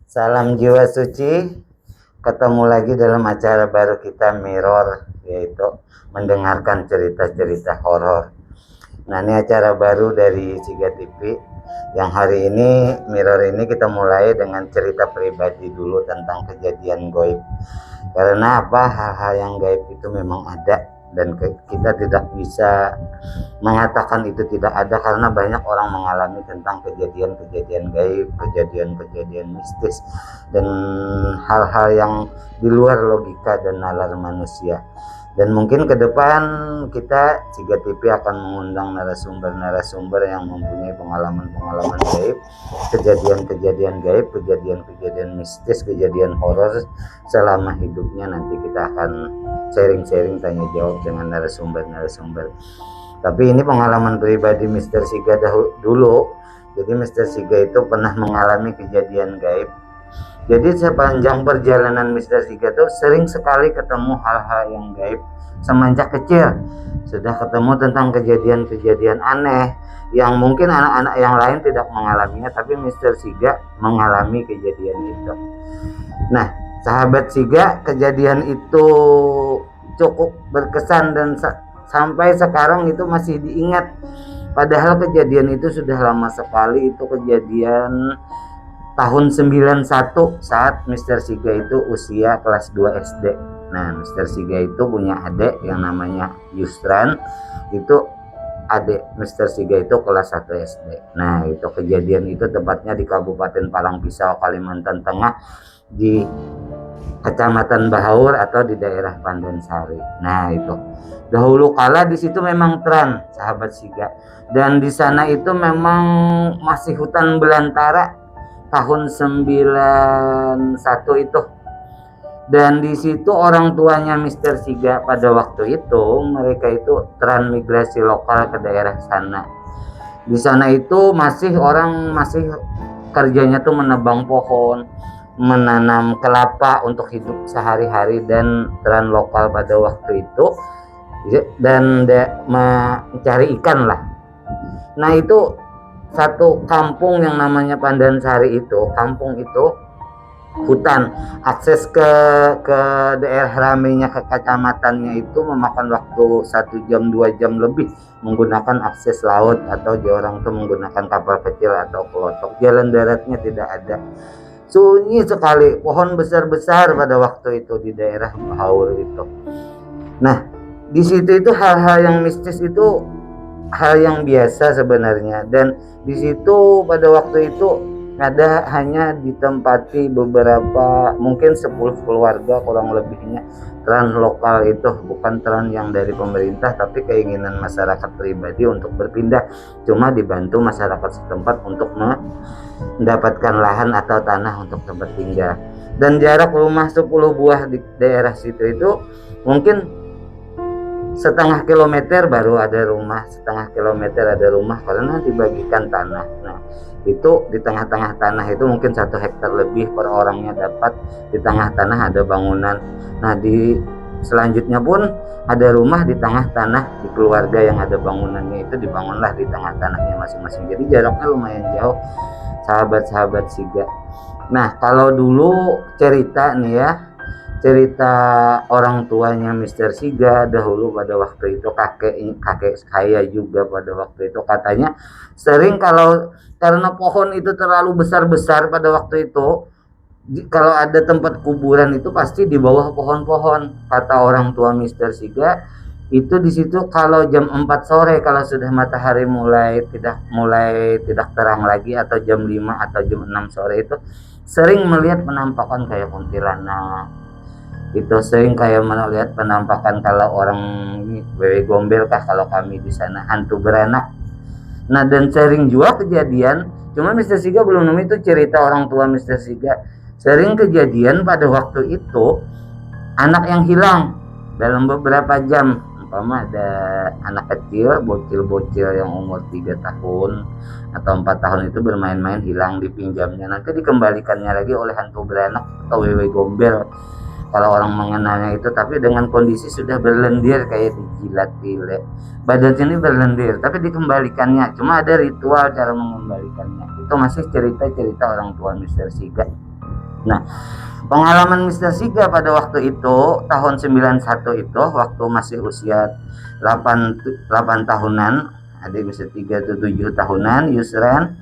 Salam jiwa suci, ketemu lagi dalam acara baru kita Mirror, yaitu mendengarkan cerita-cerita horor. Nah, ini acara baru dari Siga TV yang hari ini Mirror ini kita mulai dengan cerita pribadi dulu tentang kejadian gaib. Karena apa? Hal-hal yang gaib itu memang ada dan kita tidak bisa mengatakan itu tidak ada karena banyak orang mengalami tentang kejadian-kejadian gaib, kejadian-kejadian mistis dan hal-hal yang di luar logika dan nalar manusia. Dan mungkin ke depan kita Siga TV akan mengundang narasumber-narasumber yang mempunyai pengalaman-pengalaman gaib, kejadian-kejadian gaib, kejadian-kejadian mistis, kejadian horor selama hidupnya. Nanti kita akan sharing-sharing tanya jawab dengan narasumber-narasumber. Tapi ini pengalaman pribadi Mr. Siga dulu. Jadi Mr. Siga itu pernah mengalami kejadian gaib. Jadi sepanjang perjalanan Mr. Siga itu sering sekali ketemu hal-hal yang gaib semenjak kecil. Sudah ketemu tentang kejadian-kejadian aneh yang mungkin anak-anak yang lain tidak mengalaminya, tapi Mr. Siga mengalami kejadian itu. Nah, sahabat Siga, kejadian itu cukup berkesan dan sampai sekarang itu masih diingat. Padahal kejadian itu sudah lama sekali. Itu kejadian tahun 91 saat Mr. Siga itu usia kelas 2 SD. Nah, Mr. Siga itu punya adik yang namanya Yusran. Itu adik Mr. Siga itu kelas 1 SD. Nah, itu kejadian itu tepatnya di Kabupaten Parangpisau, Kalimantan Tengah, di Kecamatan Bahaur atau di daerah Pandansari. Nah, itu dahulu kala di situ memang tran, sahabat Siga. Dan di sana itu memang masih hutan belantara tahun 91 itu. Dan di situ orang tuanya Mr. Siga pada waktu itu mereka itu transmigrasi lokal ke daerah sana. Di sana itu masih kerjanya tuh menebang pohon, menanam kelapa untuk hidup sehari-hari dan tran lokal pada waktu itu dan mencari ikan lah. Nah, itu satu kampung yang namanya Pandansari itu, kampung itu hutan, akses ke daerah ramainya ke kecamatannya itu memakan waktu 1 jam 2 jam lebih menggunakan akses laut atau orang itu menggunakan kapal kecil atau kelotok. Jalan daratnya tidak ada. Sunyi sekali, pohon besar-besar pada waktu itu di daerah Bahaur itu. Nah, di situ itu hal-hal yang mistis itu hal yang biasa sebenarnya, dan di situ pada waktu itu ada hanya ditempati beberapa mungkin 10 keluarga kurang lebihnya. Tran lokal itu bukan tran yang dari pemerintah, tapi keinginan masyarakat pribadi untuk berpindah, cuma dibantu masyarakat setempat untuk mendapatkan lahan atau tanah untuk tempat tinggal. Dan jarak rumah 10 buah di daerah situ itu mungkin setengah kilometer baru ada rumah, setengah kilometer ada rumah karena dibagikan tanah. Nah, itu di tengah-tengah tanah itu mungkin 1 hektar lebih per orangnya dapat. Di tengah tanah ada bangunan. Nah, di selanjutnya pun ada rumah di tengah tanah, di keluarga yang ada bangunannya itu dibangunlah di tengah tanahnya masing-masing. Jadi jaraknya lumayan jauh, sahabat-sahabat Siga. Nah, kalau dulu cerita nih ya, cerita orang tuanya Mr. Siga dahulu pada waktu itu, kakek saya juga pada waktu itu katanya sering karena pohon itu terlalu besar-besar pada waktu itu, kalau ada tempat kuburan itu pasti di bawah pohon-pohon. Kata orang tua Mr. Siga itu di situ kalau jam 4 sore kalau sudah matahari mulai tidak terang lagi atau jam 5 atau jam 6 sore itu sering melihat penampakan kayak kuntilanak. Itu sering kayak melihat penampakan kalau orang wewe gombel kah kalau kami di sana, hantu beranak. Nah, dan sering juga kejadian, cuma Mr. Siga belum nemu itu cerita orang tua Mr. Siga. Sering kejadian pada waktu itu anak yang hilang dalam beberapa jam. Umpama ada anak kecil, bocil-bocil yang umur 3 tahun atau 4 tahun itu bermain-main hilang, dipinjamnya, nanti dikembalikannya lagi oleh hantu beranak atau wewe gombel kalau orang mengenalnya itu, tapi dengan kondisi sudah berlendir kayak dijilat bile. Badannya ini berlendir, tapi dikembalikannya. Cuma ada ritual cara mengembalikannya. Itu masih cerita-cerita orang tua Mr. Siga. Nah, pengalaman Mister Siga pada waktu itu tahun 91 itu waktu masih usia 8 tahunan, adik Mister Siga itu 7 tahunan, Yusran.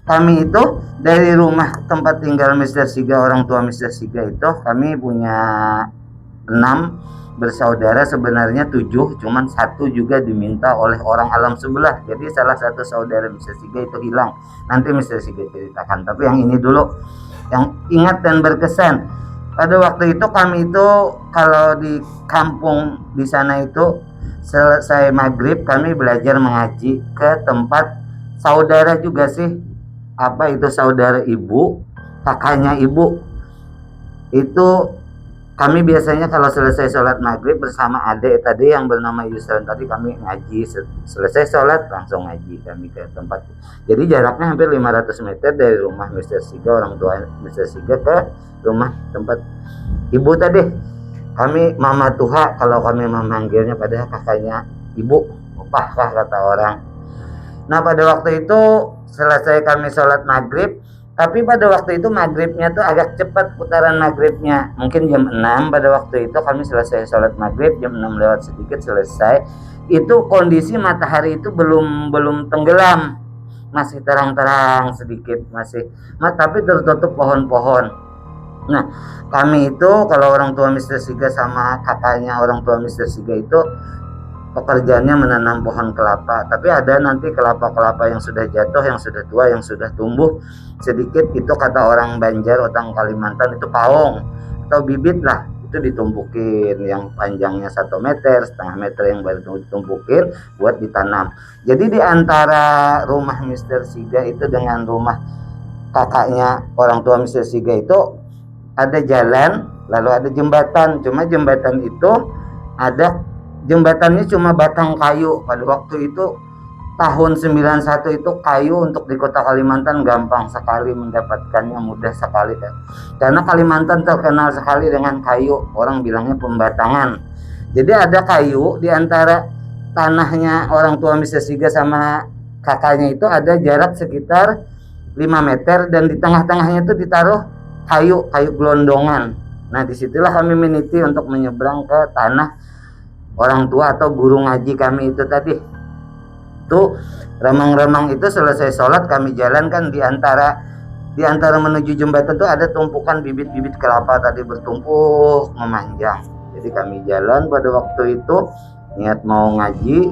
Kami itu dari rumah tempat tinggal Mister Siga, orang tua Mister Siga itu kami punya 6 bersaudara, sebenarnya 7, cuman 1 juga diminta oleh orang alam sebelah. Jadi salah satu saudara Mister Siga itu hilang. Nanti Mister Siga ceritakan. Tapi yang ini dulu, yang ingat dan berkesan. Pada waktu itu kami itu kalau di kampung di sana itu selesai maghrib kami belajar mengaji ke tempat saudara juga sih. Apa itu saudara ibu, kakaknya ibu. Itu kami biasanya kalau selesai sholat maghrib bersama adik tadi yang bernama Yusran tadi, kami ngaji. Selesai sholat langsung ngaji kami ke tempat. Jadi jaraknya hampir 500 meter dari rumah Mister Siga, orang tua Mister Siga, ke rumah tempat ibu tadi. Kami Mama Tuha kalau kami memanggilnya, padahal kakaknya ibu, opah kah kata orang. Nah pada waktu itu selesai kami sholat maghrib, tapi pada waktu itu maghribnya tuh agak cepat putaran maghribnya, mungkin jam 6 pada waktu itu kami selesai sholat maghrib, jam 6 lewat sedikit selesai. Itu kondisi matahari itu belum tenggelam, masih terang-terang sedikit, masih tapi tertutup pohon-pohon. Nah kami itu kalau orang tua Mister Siga sama kakaknya orang tua Mister Siga itu pekerjaannya menanam pohon kelapa, tapi ada nanti kelapa-kelapa yang sudah jatuh, yang sudah tua, yang sudah tumbuh sedikit, itu kata orang Banjar, orang Kalimantan itu paong atau bibit lah, itu ditumpukin yang panjangnya 1 meter, setengah meter yang baru ditumpukin buat ditanam. Jadi di antara rumah Mister Siga itu dengan rumah kakaknya orang tua Mister Siga itu ada jalan, lalu ada jembatan, cuma jembatan itu ada jembatannya cuma batang kayu. Pada waktu itu tahun 91 itu kayu untuk di kota Kalimantan gampang sekali mendapatkannya, mudah sekali kan. Karena Kalimantan terkenal sekali dengan kayu, orang bilangnya pembatangan. Jadi ada kayu di antara tanahnya orang tua Mister Siga sama kakaknya itu ada jarak sekitar 5 meter, dan di tengah-tengahnya itu ditaruh kayu gelondongan. Nah disitulah kami meniti untuk menyeberang ke tanah orang tua atau guru ngaji kami itu tadi. Tuh remang-remang itu selesai sholat kami jalan kan, di antara menuju jembatan tuh ada tumpukan bibit-bibit kelapa tadi bertumpuk memanjang. Jadi kami jalan pada waktu itu niat mau ngaji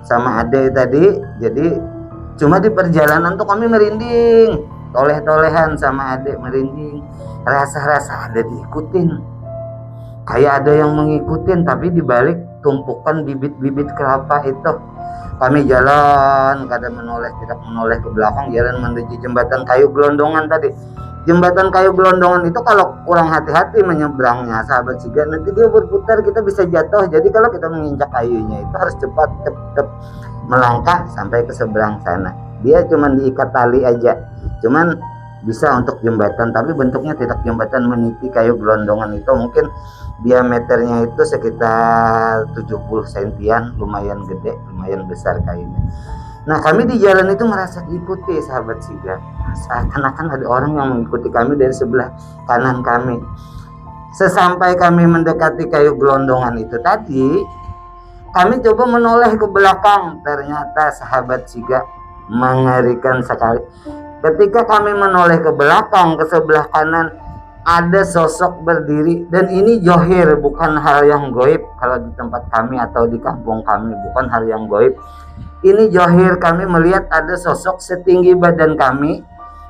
sama adik tadi. Jadi cuma di perjalanan tuh kami merinding, toleh-tolehan sama adik, merinding, rasa-rasa ada diikutin, kayak ada yang mengikutin, tapi dibalik tumpukan bibit-bibit kelapa itu. Kami jalan, kadang menoleh tidak menoleh ke belakang, jalan menuju jembatan kayu gelondongan tadi. Jembatan kayu gelondongan itu kalau kurang hati-hati menyeberangnya sahabat Siga, nanti dia berputar, kita bisa jatuh. Jadi kalau kita menginjak kayunya itu harus cepat melangkah sampai ke seberang sana. Dia cuma diikat tali aja, cuman bisa untuk jembatan, tapi bentuknya tidak jembatan, meniti kayu gelondongan itu. Mungkin diameternya itu sekitar 70 sentian, lumayan gede, lumayan besar kayunya. Nah kami di jalan itu merasa diikuti sahabat Siga, seakan-akan ada orang yang mengikuti kami dari sebelah kanan kami. Sesampai kami mendekati kayu gelondongan itu tadi, kami coba menoleh ke belakang, ternyata sahabat Siga mengerikan sekali. Ketika kami menoleh ke belakang, ke sebelah kanan, ada sosok berdiri, dan ini johir, bukan hal yang goib. Kalau di tempat kami atau di kampung kami bukan hal yang goib, ini johir. Kami melihat ada sosok setinggi badan kami,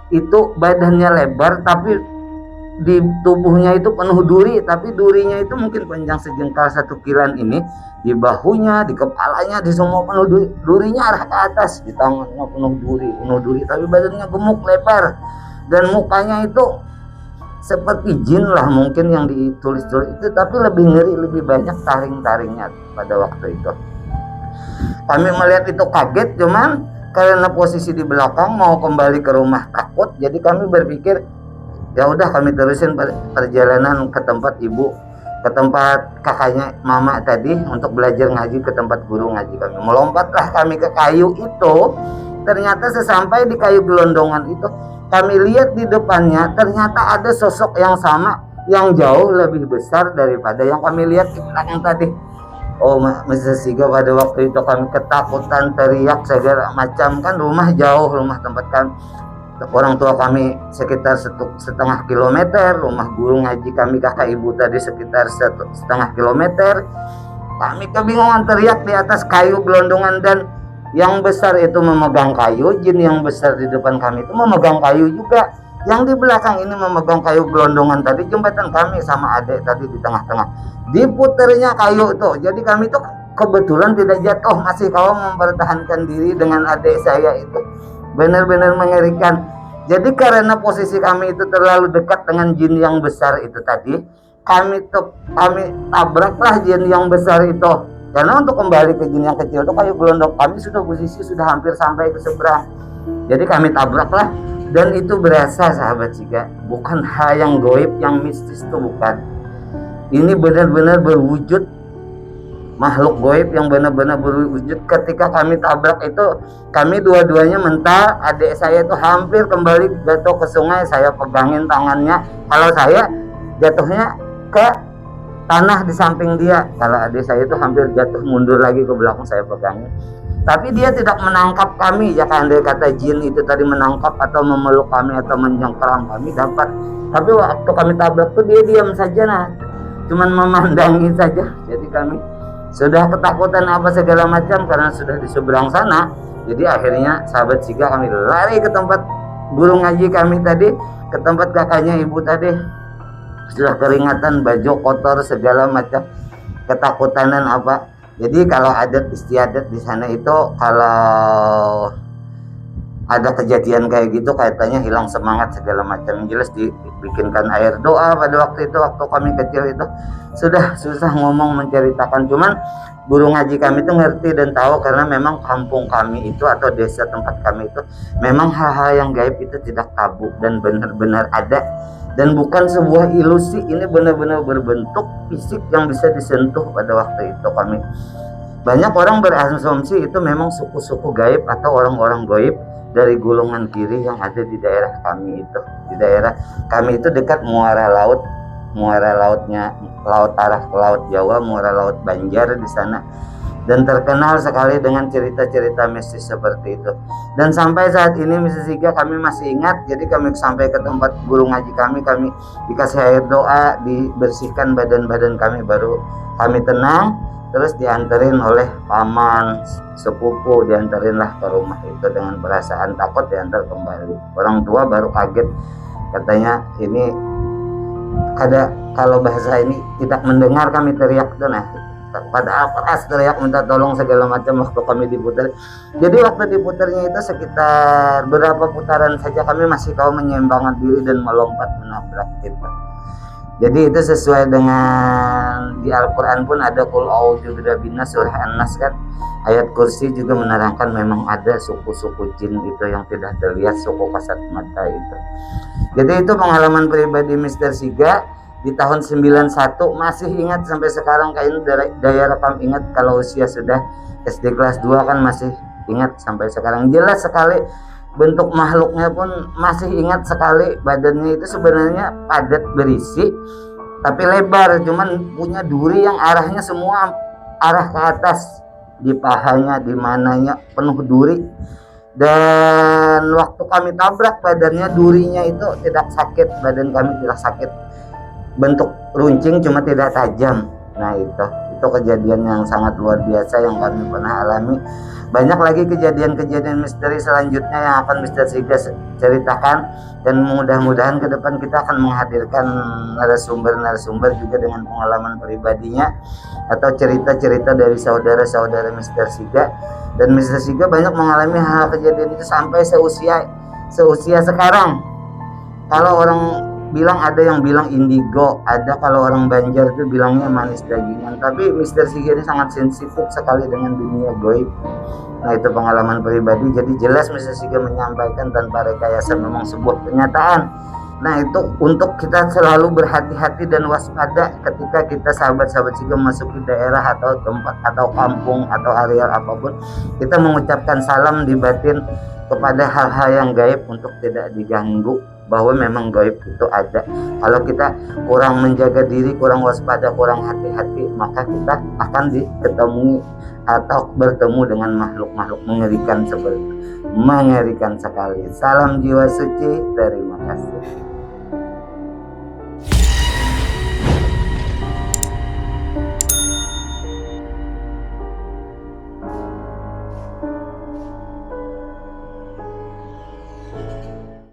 itu badannya lebar, tapi di tubuhnya itu penuh duri, tapi durinya itu mungkin panjang sejengkal 1 kilan ini. Di bahunya, di kepalanya, di semua penuh duri. Durinya arah ke atas, di tangannya penuh duri, tapi badannya gemuk, lebar, dan mukanya itu seperti jin lah mungkin yang ditulis-tulis itu, tapi lebih ngeri, lebih banyak taring-taringnya pada waktu itu. Kami melihat itu kaget, cuman karena posisi di belakang mau kembali ke rumah takut, jadi kami berpikir ya udah kami terusin perjalanan ke tempat ibu, ke tempat kakaknya mama tadi untuk belajar ngaji, ke tempat guru ngaji kami. Melompatlah kami ke kayu itu. Ternyata sesampai di kayu gelondongan itu kami lihat di depannya ternyata ada sosok yang sama, yang jauh lebih besar daripada yang kami lihat di belakang tadi. Oh, Mr. Siga, pada waktu itu kami ketakutan, teriak segala macam, kan rumah jauh, rumah tempat kami, orang tua kami sekitar 1,5 kilometer, rumah guru ngaji kami kakak ibu tadi sekitar 1,5 kilometer. Kami kebingungan, teriak di atas kayu gelondongan, dan yang besar itu memegang kayu, jin yang besar di depan kami itu memegang kayu juga. Yang di belakang ini memegang kayu gelondongan tadi, jembatan kami sama adik tadi di tengah-tengah. Diputernya kayu itu. Jadi kami itu kebetulan tidak jatuh, masih kau mempertahankan diri dengan adik saya itu. Benar-benar mengerikan. Jadi karena posisi kami itu terlalu dekat dengan jin yang besar itu tadi, kami tabraklah jin yang besar itu. Karena untuk kembali ke jin yang kecil itu kayu gelondong kami sudah posisi sudah hampir sampai ke seberang. Jadi kami tabraklah. Dan itu berasa, sahabat Siga, bukan hal yang goib, yang mistis, itu bukan. Ini benar-benar berwujud makhluk goib yang benar-benar berwujud. Ketika kami tabrak itu, kami dua-duanya mental. Adik saya itu hampir kembali jatuh ke sungai, saya pegangin tangannya. Kalau saya jatuhnya ke tanah di samping dia, kalau adik saya itu hampir jatuh mundur lagi ke belakang, saya pegangin. Tapi dia tidak menangkap kami, ya kan, dia kata jin itu tadi menangkap atau memeluk kami atau mencengkeram kami dapat. Tapi waktu kami tabrak tuh dia diam saja, nah, cuman memandangi saja. Jadi kami sudah ketakutan apa segala macam karena sudah di seberang sana. Jadi akhirnya sahabat Siga kami lari ke tempat guru ngaji kami tadi, ke tempat kakaknya ibu tadi. Sudah keringatan, baju kotor segala macam, ketakutan dan apa. Jadi kalau adat istiadat di sana itu, kalau ada kejadian kayak gitu katanya hilang semangat segala macam. Jelas dibikinkan air doa pada waktu itu, waktu kami kecil itu. Sudah susah ngomong menceritakan, cuman guru ngaji kami itu ngerti dan tahu karena memang kampung kami itu atau desa tempat kami itu memang hal-hal yang gaib itu tidak tabu dan benar-benar ada. Dan bukan sebuah ilusi, ini benar-benar berbentuk fisik yang bisa disentuh pada waktu itu kami. Banyak orang berasumsi itu memang suku-suku gaib atau orang-orang gaib dari golongan kiri yang ada di daerah kami itu. Di daerah kami itu dekat muara laut, muara lautnya, laut arah ke laut Jawa, muara laut Banjar di sana. Dan terkenal sekali dengan cerita-cerita mistis seperti itu. Dan sampai saat ini Mrs. Siga kami masih ingat. Jadi kami sampai ke tempat guru ngaji kami dikasih air doa, dibersihkan badan-badan kami, baru kami tenang. Terus dianterin oleh paman, sepupu, dianterinlah ke rumah itu dengan perasaan takut, diantar kembali. Orang tua baru kaget, katanya ini kalau bahasa ini tidak mendengar kami teriak tuh, nah padahal keras teriak minta tolong segala macam waktu kami diputar. Jadi waktu diputarnya itu sekitar berapa putaran saja kami masih kau menyeimbangkan diri dan melompat menabrak itu. Jadi itu sesuai dengan di Al-Quran pun ada Qul a'udzu birabbinas surah An-Nas kan. Ayat kursi juga menerangkan memang ada suku-suku jin itu yang tidak terlihat, suku kasat mata itu. Jadi itu pengalaman pribadi Mr. Siga di tahun 91, masih ingat sampai sekarang. Kayaknya daya rekam ingat, kalau usia sudah SD kelas 2 kan masih ingat sampai sekarang. Jelas sekali bentuk makhluknya pun masih ingat sekali. Badannya itu sebenarnya padat berisi tapi lebar, cuman punya duri yang arahnya semua arah ke atas, di pahanya, di mananya penuh duri. Dan waktu kami tabrak badannya, durinya itu tidak sakit, badan kami tidak sakit, bentuk runcing cuma tidak tajam. Nah itu kejadian yang sangat luar biasa yang kami pernah alami. Banyak lagi kejadian-kejadian misteri selanjutnya yang akan Mr. Siga ceritakan, dan mudah-mudahan ke depan kita akan menghadirkan narasumber juga dengan pengalaman pribadinya atau cerita-cerita dari saudara-saudara Mr. Siga. Dan Mr. Siga banyak mengalami hal kejadian itu sampai seusia sekarang. Kalau orang bilang, ada yang bilang indigo, ada kalau orang Banjar itu bilangnya manis dagingan. Tapi Mr. Siga ini sangat sensitif sekali dengan dunia gaib. Nah itu pengalaman pribadi. Jadi jelas Mr. Siga menyampaikan tanpa rekayasa, memang sebuah kenyataan Nah itu untuk kita selalu berhati-hati dan waspada ketika kita sahabat-sahabat juga masuki daerah atau tempat atau kampung atau areal apapun, kita mengucapkan salam di batin kepada hal-hal yang gaib untuk tidak diganggu, bahwa memang gaib itu ada. Kalau kita kurang menjaga diri, kurang waspada, kurang hati-hati, maka kita akan diketemui atau bertemu dengan makhluk-makhluk mengerikan sekali. Salam jiwa suci, terima kasih.